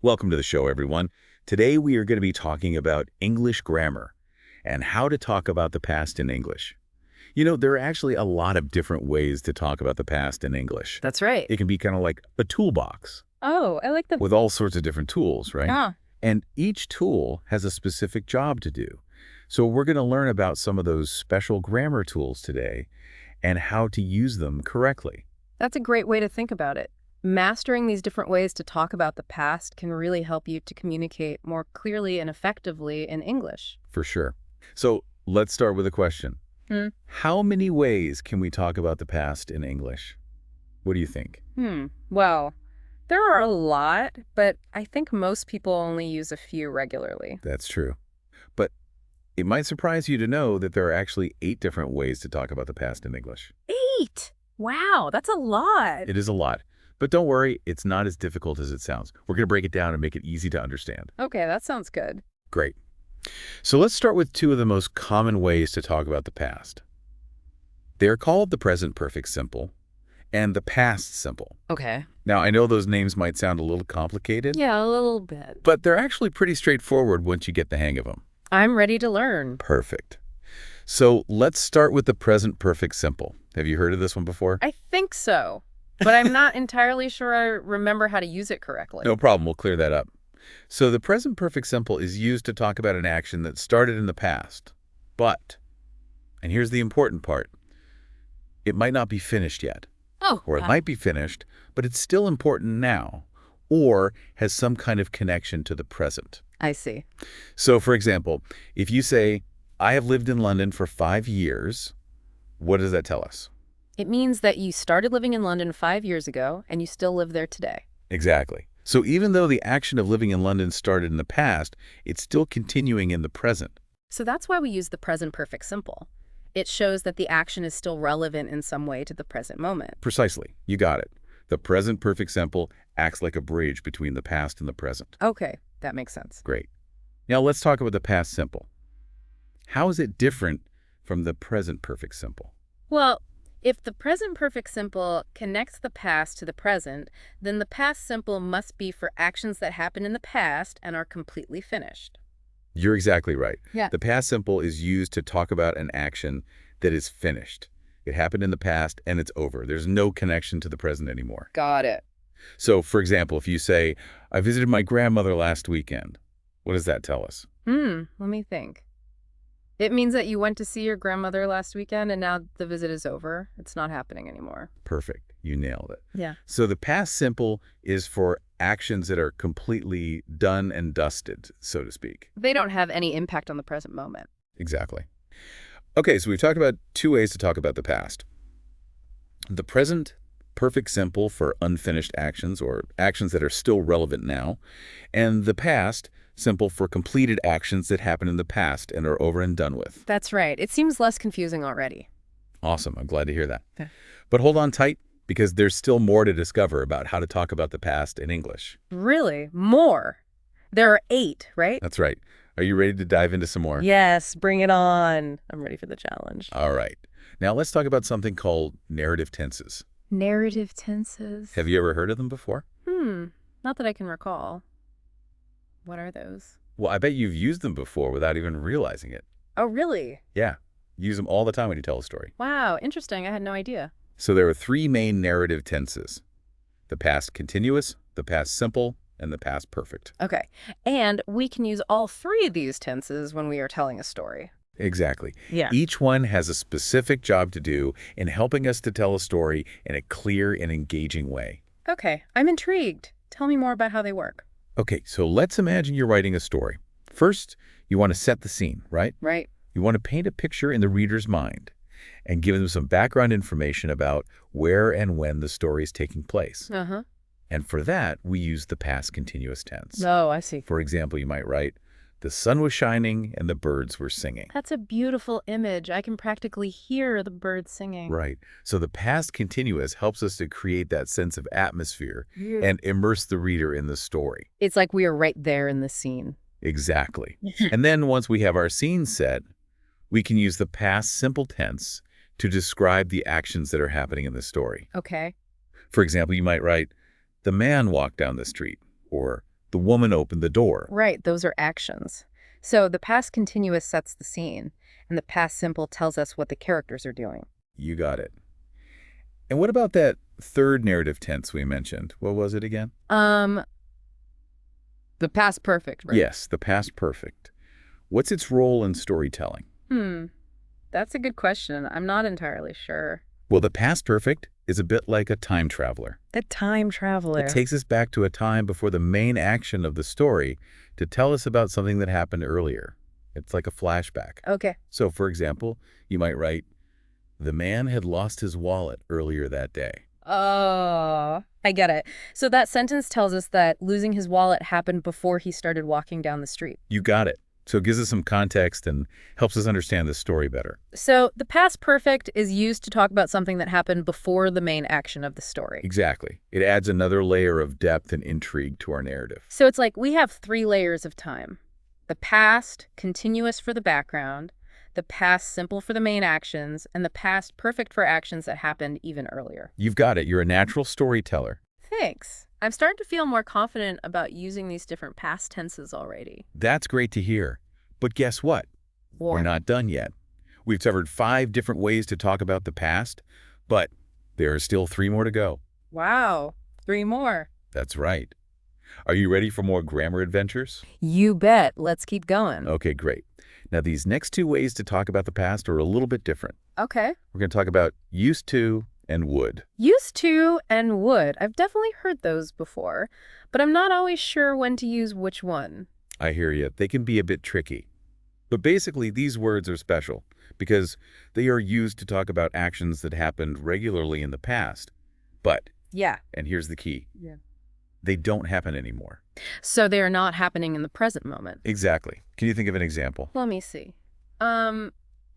Welcome to the show, everyone. Today we are going to be talking about English grammar and how to talk about the past in English. There are actually a lot of different ways to talk about the past in English. That's right. It can be kind of like a toolbox Oh, I like the... with all sorts of different tools, right? Ah, And each tool has a specific job to do. So we're going to learn about some of those special grammar tools today and how to use them correctly. that's a great way to think about it. Mastering these different ways to talk about the past can really help you to communicate more clearly and effectively in English. For sure. So let's start with a question. Hmm. How many ways can we talk about the past in English? What do you think? Well, there are a lot, but I think most people only use a few regularly. That's true. But it might surprise you to know that there are actually 8 different ways to talk about the past in English. 8! Wow, that's a lot. It is a lot. But don't worry, it's not as difficult as it sounds. We're going to break it down and make it easy to understand. Okay, that sounds good. Great. So let's start with 2 of the most common ways to talk about the past. They're called the present perfect simple and the past simple. Okay. Now, I know those names might sound a little complicated, Yeah, a little bit. but they're actually pretty straightforward once you get the hang of them. I'm ready to learn. Perfect. So let's start with the present perfect simple. Have you heard of this one before? I think so, but I'm not entirely sure I remember how to use it correctly. No problem. We'll clear that up. So the present perfect simple is used to talk about an action that started in the past, but, and here's the important part, it might not be finished yet. Oh, Or it might be finished, but it's still important now, or has some kind of connection to the present. I see. So, for example, if you say, I have lived in London for 5 years, what does that tell us? It means that you started living in London 5 years ago and you still live there today. Exactly. So even though the action of living in London started in the past, it's still continuing in the present. So that's why we use the present perfect simple. It shows that the action is still relevant in some way to the present moment. Precisely. You got it. The present perfect simple acts like a bridge between the past and the present. Okay, that makes sense. Great. Now let's talk about the past simple. How is it different from the present perfect simple? Well, if the present perfect simple connects the past to the present, then the past simple must be for actions that happened in the past and are completely finished. You're exactly right. Yeah. The past simple is used to talk about an action that is finished. It happened in the past and it's over. There's no connection to the present anymore. Got it. So, for example, if you say, I visited my grandmother last weekend, what does that tell us? Let me think. It means that you went to see your grandmother last weekend and now the visit is over. It's not happening anymore. Perfect. You nailed it. Yeah. So the past simple is for actions that are completely done and dusted, so to speak. They don't have any impact on the present moment. Exactly. Okay, so we've talked about 2 ways to talk about the past. The present perfect simple for unfinished actions or actions that are still relevant now, and the past simple for completed actions that happened in the past and are over and done with. That's right. It seems less confusing already. Awesome. I'm glad to hear that. Yeah. But hold on tight, because there's still more to discover about how to talk about the past in English. Really? More? There are 8, right? That's right. Are you ready to dive into some more? Yes, bring it on. I'm ready for the challenge. All right. Now let's talk about something called narrative tenses. Narrative tenses? Have you ever heard of them before? Not that I can recall. What are those? Well, I bet you've used them before without even realizing it. Oh, really? Yeah. Use them all the time when you tell a story. Wow, interesting. I had no idea. So there are 3 main narrative tenses: the past continuous, the past simple, and the past perfect. Okay. And we can use all 3 of these tenses when we are telling a story. Exactly. Yeah. Each one has a specific job to do in helping us to tell a story in a clear and engaging way. Okay, I'm intrigued. Tell me more about how they work. Okay, so let's imagine you're writing a story. First, you want to set the scene, right? Right. You want to paint a picture in the reader's mind and give them some background information about where and when the story is taking place. Uh-huh. And for that, we use the past continuous tense. Oh, I see. For example, you might write, the sun was shining and the birds were singing. That's a beautiful image. I can practically hear the birds singing. Right. So the past continuous helps us to create that sense of atmosphere Yeah. and immerse the reader in the story. It's like we are right there in the scene. Exactly. And then once we have our scene set, we can use the past simple tense to describe the actions that are happening in the story. Okay. For example, you might write, the man walked down the street, or The woman opened the door. Right, those are actions. So the past continuous sets the scene, and the past simple tells us what the characters are doing. You got it. And what about that third narrative tense we mentioned? What was it again? The past perfect, right? Yes, the past perfect. What's its role in storytelling? That's a good question. I'm not entirely sure. Well, the past perfect is a bit like a time traveler. The time traveler. It takes us back to a time before the main action of the story to tell us about something that happened earlier. It's like a flashback. Okay. So, for example, you might write, "The man had lost his wallet earlier that day." Oh, I get it. So that sentence tells us that losing his wallet happened before he started walking down the street. You got it. So it gives us some context and helps us understand the story better. So the past perfect is used to talk about something that happened before the main action of the story. Exactly. It adds another layer of depth and intrigue to our narrative. So it's like we have 3 layers of time. The past, continuous for the background, the past simple for the main actions, and the past perfect for actions that happened even earlier. You've got it. You're a natural storyteller. Thanks. I'm starting to feel more confident about using these different past tenses already. That's great to hear. But guess what? We're not done yet. We've covered 5 different ways to talk about the past, but there are still 3 more to go. Wow, 3 more. That's right. Are you ready for more grammar adventures? You bet. Let's keep going. Okay, great. Now, these next 2 ways to talk about the past are a little bit different. Okay. We're going to talk about used to and would. Used to and would. I've definitely heard those before, but I'm not always sure when to use which one. I hear you. They can be a bit tricky. But basically, these words are special because they are used to talk about actions that happened regularly in the past. But, Yeah. and here's the key, Yeah. they don't happen anymore. So they are not happening in the present moment. Exactly. Can you think of an example? Let me see.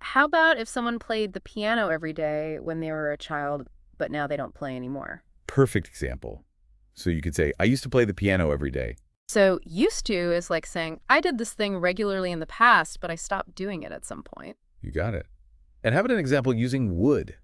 How about if someone played the piano every day when they were a child, but now they don't play anymore? Perfect example. So you could say, I used to play the piano every day. So used to is like saying, I did this thing regularly in the past, but I stopped doing it at some point. You got it. And how about an example using would?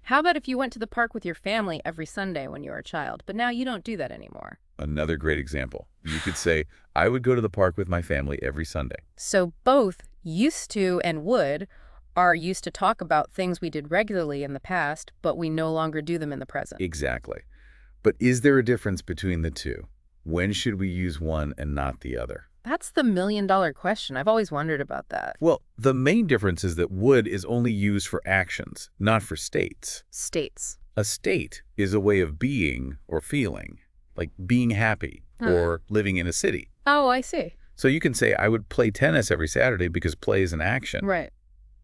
How about if you went to the park with your family every Sunday when you were a child, but now you don't do that anymore? Another great example. You could say, I would go to the park with my family every Sunday. So both used to and would are used to talk about things we did regularly in the past, but we no longer do them in the present. Exactly. But is there a difference between the two? When should we use one and not the other? That's the million-dollar question. I've always wondered about that. Well, the main difference is that would is only used for actions, not for states. States. A state is a way of being or feeling, like being happy or living in a city. Oh, I see. So you can say, I would play tennis every Saturday because play is an action. Right.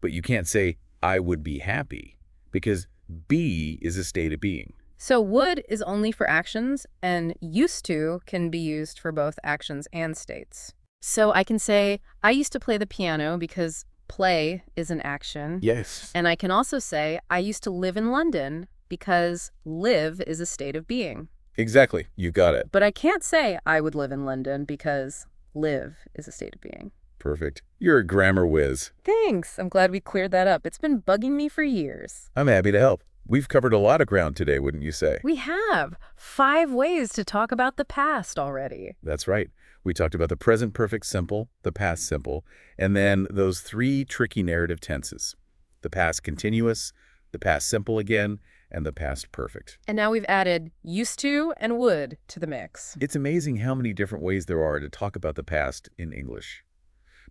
But you can't say, I would be happy because be is a state of being. So would is only for actions, and used to can be used for both actions and states. So I can say, I used to play the piano because play is an action. Yes. And I can also say, I used to live in London because live is a state of being. Exactly. You got it. But I can't say I would live in London because live is a state of being. Perfect. You're a grammar whiz. Thanks. I'm glad we cleared that up. It's been bugging me for years. I'm happy to help. We've covered a lot of ground today, wouldn't you say? We have 5 ways to talk about the past already. That's right. We talked about the present perfect simple, the past simple, and then those 3 tricky narrative tenses. The past continuous, the past simple again, and the past perfect. And now we've added used to and would to the mix. It's amazing how many different ways there are to talk about the past in English.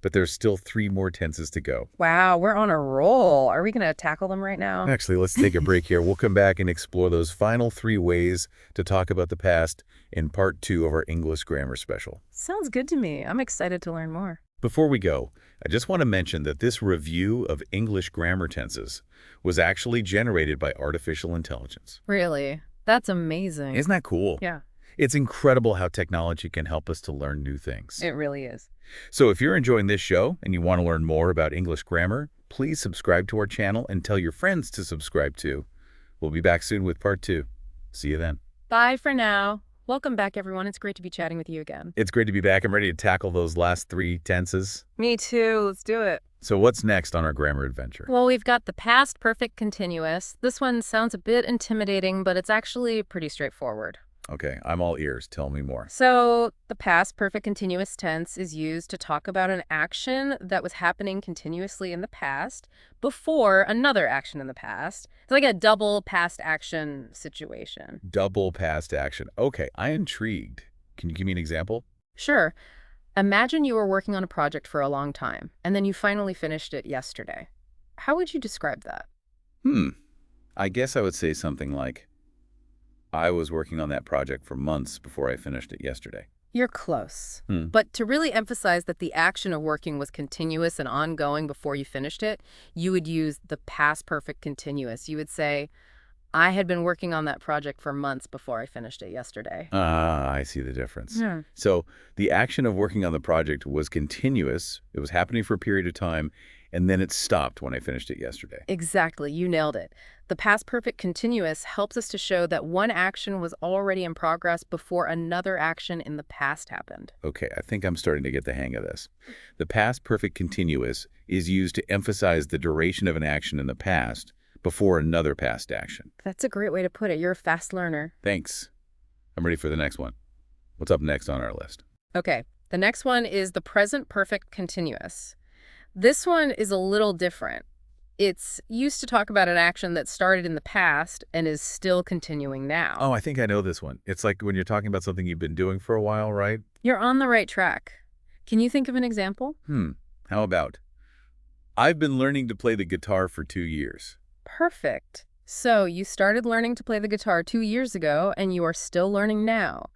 But there's still 3 more tenses to go. Wow, we're on a roll. Are we going to tackle them right now? Actually, let's take a break here. We'll come back and explore those final 3 ways to talk about the past in part 2 of our English grammar special. Sounds good to me. I'm excited to learn more. Before we go, I just want to mention that this review of English grammar tenses was actually generated by artificial intelligence. Really? That's amazing. Isn't that cool? Yeah, It's incredible how technology can help us to learn new things. it really is. So if you're enjoying this show and you want to learn more about English grammar, please subscribe to our channel and tell your friends to subscribe too. We'll be back soon with part 2. See you then. Bye for now. Welcome back, everyone. It's great to be chatting with you again. It's great to be back. I'm ready to tackle those last 3 tenses. Me too. Let's do it. So what's next on our grammar adventure? Well, we've got the past perfect continuous. This one sounds a bit intimidating, but it's actually pretty straightforward. Okay, I'm all ears. Tell me more. So the past perfect continuous tense is used to talk about an action that was happening continuously in the past before another action in the past. It's like a double past action situation. Double past action. Okay, I'm intrigued. Can you give me an example? Sure, imagine you were working on a project for a long time, and then you finally finished it yesterday. How would you describe that? Hmm. I guess I would say something like, I was working on that project for months before I finished it yesterday. You're close. Hmm. But to really emphasize that the action of working was continuous and ongoing before you finished it, you would use the past perfect continuous. You would say, I had been working on that project for months before I finished it yesterday. Ah, I see the difference. Yeah. So the action of working on the project was continuous. It was happening for a period of time, and then it stopped when I finished it yesterday. Exactly, you nailed it. The past perfect continuous helps us to show that one action was already in progress before another action in the past happened. Okay, I think I'm starting to get the hang of this. The past perfect continuous is used to emphasize the duration of an action in the past before another past action. That's a great way to put it. You're a fast learner. Thanks. I'm ready for the next one. What's up next on our list? Okay, the next one is the present perfect continuous. This one is a little different. It's used to talk about an action that started in the past and is still continuing now. Oh, I think I know this one. It's like when you're talking about something you've been doing for a while, right? You're on the right track. Can you think of an example? How about, I've been learning to play the guitar for 2 years. Perfect. So you started learning to play the guitar 2 years ago, and you are still learning now.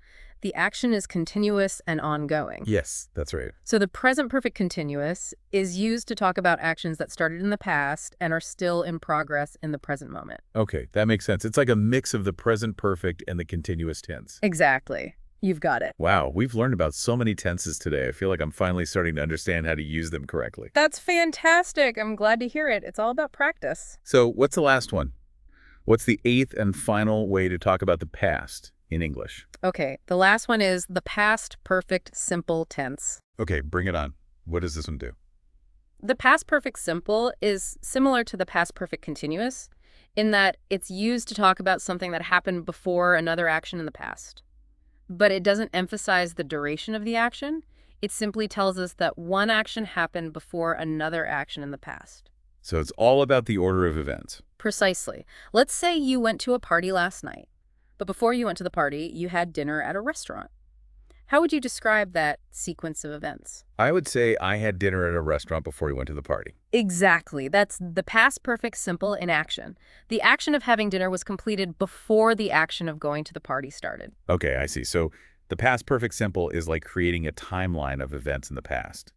The action is continuous and ongoing. Yes, that's right. So the present perfect continuous is used to talk about actions that started in the past and are still in progress in the present moment. Okay, that makes sense. It's like a mix of the present perfect and the continuous tense. Exactly. You've got it. Wow, we've learned about so many tenses today. I feel like I'm finally starting to understand how to use them correctly. That's fantastic. I'm glad to hear it. It's all about practice. So what's the last one? What's the eighth and final way to talk about the past in English? Okay, the last one is the past perfect simple tense. Okay, bring it on. What does this one do? The past perfect simple is similar to the past perfect continuous in that it's used to talk about something that happened before another action in the past. But it doesn't emphasize the duration of the action. It simply tells us that one action happened before another action in the past. So it's all about the order of events. Precisely. Let's say you went to a party last night, but before you went to the party, you had dinner at a restaurant. How would you describe that sequence of events? I would say I had dinner at a restaurant before we went to the party. Exactly. That's the past perfect simple in action. The action of having dinner was completed before the action of going to the party started. Okay, I see. So the past perfect simple is like creating a timeline of events in the past.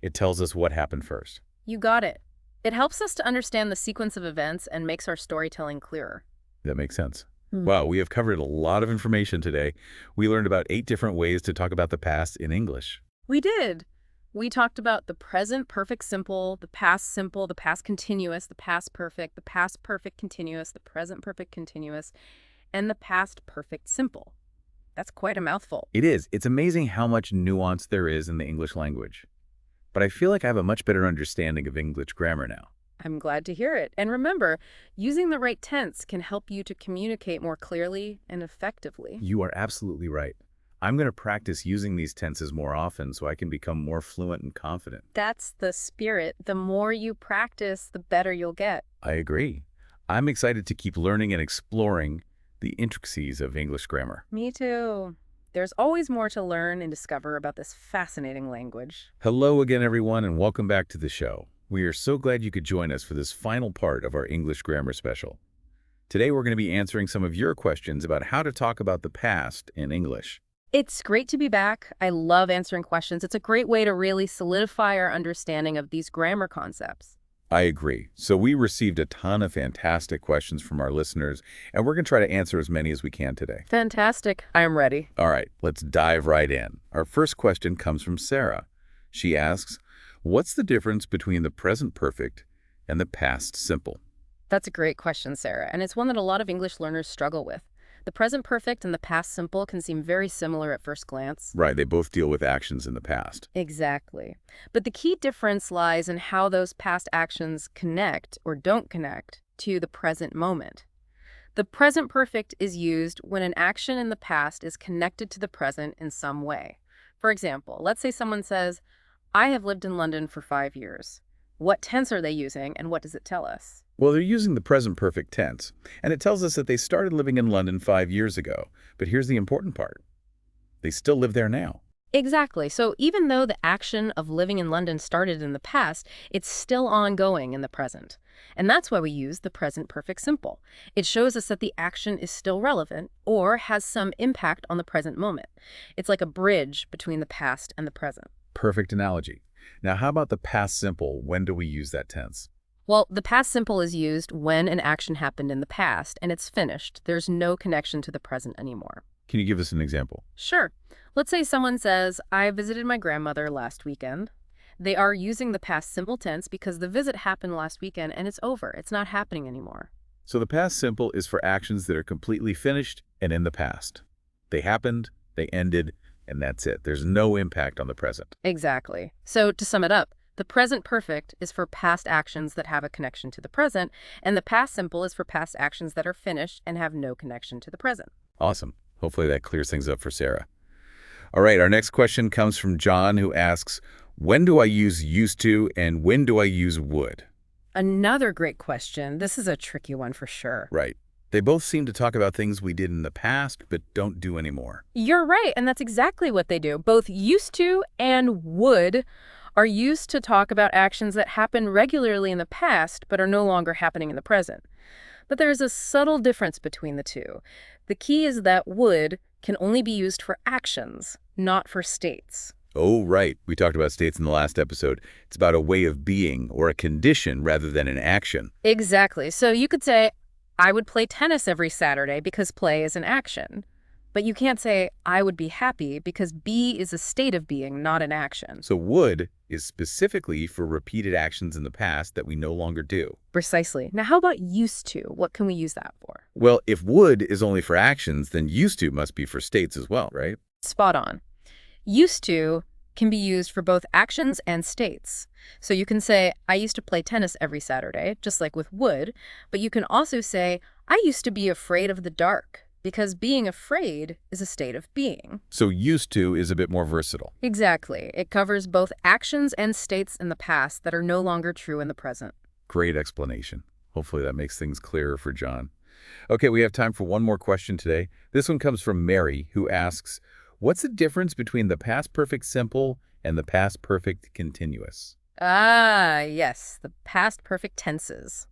It tells us what happened first. You got it. It helps us to understand the sequence of events and makes our storytelling clearer. That makes sense. Wow, we have covered a lot of information today. We learned about 8 different ways to talk about the past in English. We did. We talked about the present perfect simple, the past continuous, the past perfect continuous, the present perfect continuous, and the past perfect simple. That's quite a mouthful. It is. It's amazing how much nuance there is in the English language. But I feel like I have a much better understanding of English grammar now. I'm glad to hear it. And remember, using the right tense can help you to communicate more clearly and effectively. You are absolutely right. I'm going to practice using these tenses more often so I can become more fluent and confident. That's the spirit. The more you practice, the better you'll get. I agree. I'm excited to keep learning and exploring the intricacies of English grammar. Me too. There's always more to learn and discover about this fascinating language. Hello again, everyone, and welcome back to the show. We are so glad you could join us for this final part of our English grammar special. Today, we're going to be answering some of your questions about how to talk about the past in English. It's great to be back. I love answering questions. It's a great way to really solidify our understanding of these grammar concepts. I agree. So we received a ton of fantastic questions from our listeners, and we're going to try to answer as many as we can today. Fantastic. I am ready. All right, let's dive right in. Our first question comes from Sarah. She asks, what's the difference between the present perfect and the past simple? That's a great question, Sarah, and it's one that a lot of English learners struggle with. The present perfect and the past simple can seem very similar at first glance. Right, they both deal with actions in the past. Exactly. But the key difference lies in how those past actions connect or don't connect to the present moment. The present perfect is used when an action in the past is connected to the present in some way. For example, let's say someone says, I have lived in London for 5 years. What tense are they using, and what does it tell us? Well, they're using the present perfect tense, and it tells us that they started living in London 5 years ago. But here's the important part. They still live there now. Exactly. So even though the action of living in London started in the past, it's still ongoing in the present. And that's why we use the present perfect simple. It shows us that the action is still relevant or has some impact on the present moment. It's like a bridge between the past and the present. Perfect analogy. Now, how about the past simple? When do we use that tense? Well, the past simple is used when an action happened in the past and it's finished. There's no connection to the present anymore. Can you give us an example? Sure. Let's say someone says, I visited my grandmother last weekend. They are using the past simple tense because the visit happened last weekend and it's over. It's not happening anymore. So the past simple is for actions that are completely finished and in the past. They happened, they ended, and that's it. There's no impact on the present. Exactly. So to sum it up, the present perfect is for past actions that have a connection to the present, and the past simple is for past actions that are finished and have no connection to the present. Awesome. Hopefully that clears things up for Sarah. All right, our next question comes from John, who asks, when do I use used to and when do I use would? Another great question. This is a tricky one for sure. Right. They both seem to talk about things we did in the past but don't do anymore. You're right, and that's exactly what they do. Both used to and would are used to talk about actions that happen regularly in the past but are no longer happening in the present. But there's a subtle difference between the two. The key is that would can only be used for actions, not for states. Oh, right. We talked about states in the last episode. It's about a way of being or a condition rather than an action. Exactly. So you could say, I would play tennis every Saturday because play is an action. But you can't say, I would be happy because be is a state of being, not an action. So would is specifically for repeated actions in the past that we no longer do. Precisely. Now, how about used to? What can we use that for? Well, if would is only for actions, then used to must be for states as well, right? Spot on. Used to can be used for both actions and states. So you can say, I used to play tennis every Saturday, just like with would, but you can also say, I used to be afraid of the dark, because being afraid is a state of being. So used to is a bit more versatile. Exactly. It covers both actions and states in the past that are no longer true in the present. Great explanation. Hopefully that makes things clearer for John. Okay, we have time for one more question today. This one comes from Mary, who asks, what's the difference between the past perfect simple and the past perfect continuous? Ah, yes, the past perfect tenses.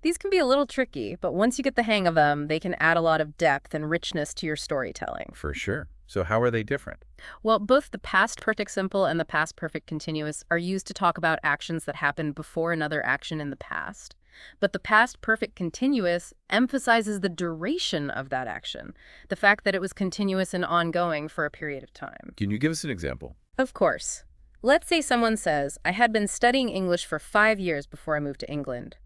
These can be a little tricky, but once you get the hang of them, they can add a lot of depth and richness to your storytelling. For sure. So how are they different? Well, both the past perfect simple and the past perfect continuous are used to talk about actions that happened before another action in the past. But the past perfect continuous emphasizes the duration of that action, the fact that it was continuous and ongoing for a period of time. Can you give us an example? Of course. Let's say someone says, I had been studying English for 5 years before I moved to England.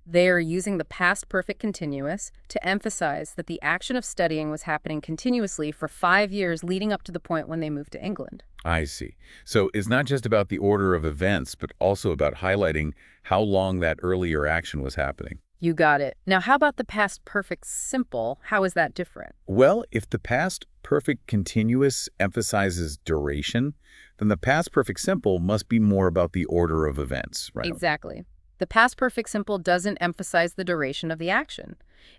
They are using the past perfect continuous to emphasize that the action of studying was happening continuously for 5 years leading up to the point when they moved to England. I see. So it's not just about the order of events, but also about highlighting how long that earlier action was happening. You got it. Now, how about the past perfect simple? How is that different? Well, if the past perfect continuous emphasizes duration, then the past perfect simple must be more about the order of events, right? Exactly. The past perfect simple doesn't emphasize the duration of the action.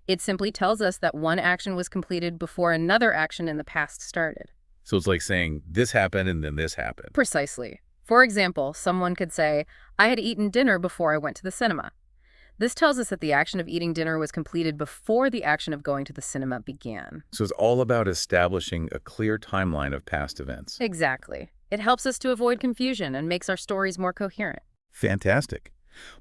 It simply tells us that one action was completed before another action in the past started. So it's like saying this happened and then this happened. Precisely. For example, someone could say, I had eaten dinner before I went to the cinema. This tells us that the action of eating dinner was completed before the action of going to the cinema began. So it's all about establishing a clear timeline of past events. Exactly. It helps us to avoid confusion and makes our stories more coherent. Fantastic.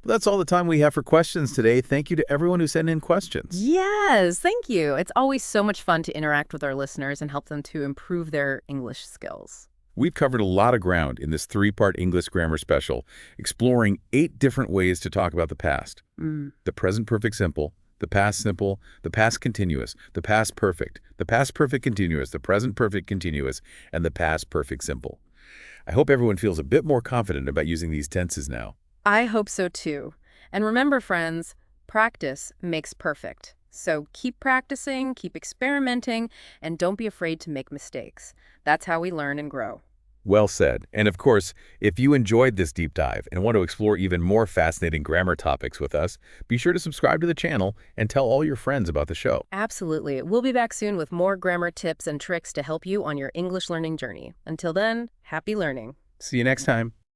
Well, that's all the time we have for questions today. Thank you to everyone who sent in questions. Yes, thank you. It's always so much fun to interact with our listeners and help them to improve their English skills. We've covered a lot of ground in this 3-part English grammar special, exploring 8 different ways to talk about the past. The present perfect simple, the past simple, the past continuous, the past perfect continuous, the present perfect continuous, and the past perfect simple. I hope everyone feels a bit more confident about using these tenses now. I hope so too. And remember, friends, practice makes perfect. So keep practicing, keep experimenting, and don't be afraid to make mistakes. That's how we learn and grow. Well said. And of course, if you enjoyed this deep dive and want to explore even more fascinating grammar topics with us, be sure to subscribe to the channel and tell all your friends about the show. Absolutely. We'll be back soon with more grammar tips and tricks to help you on your English learning journey. Until then, happy learning. See you next time.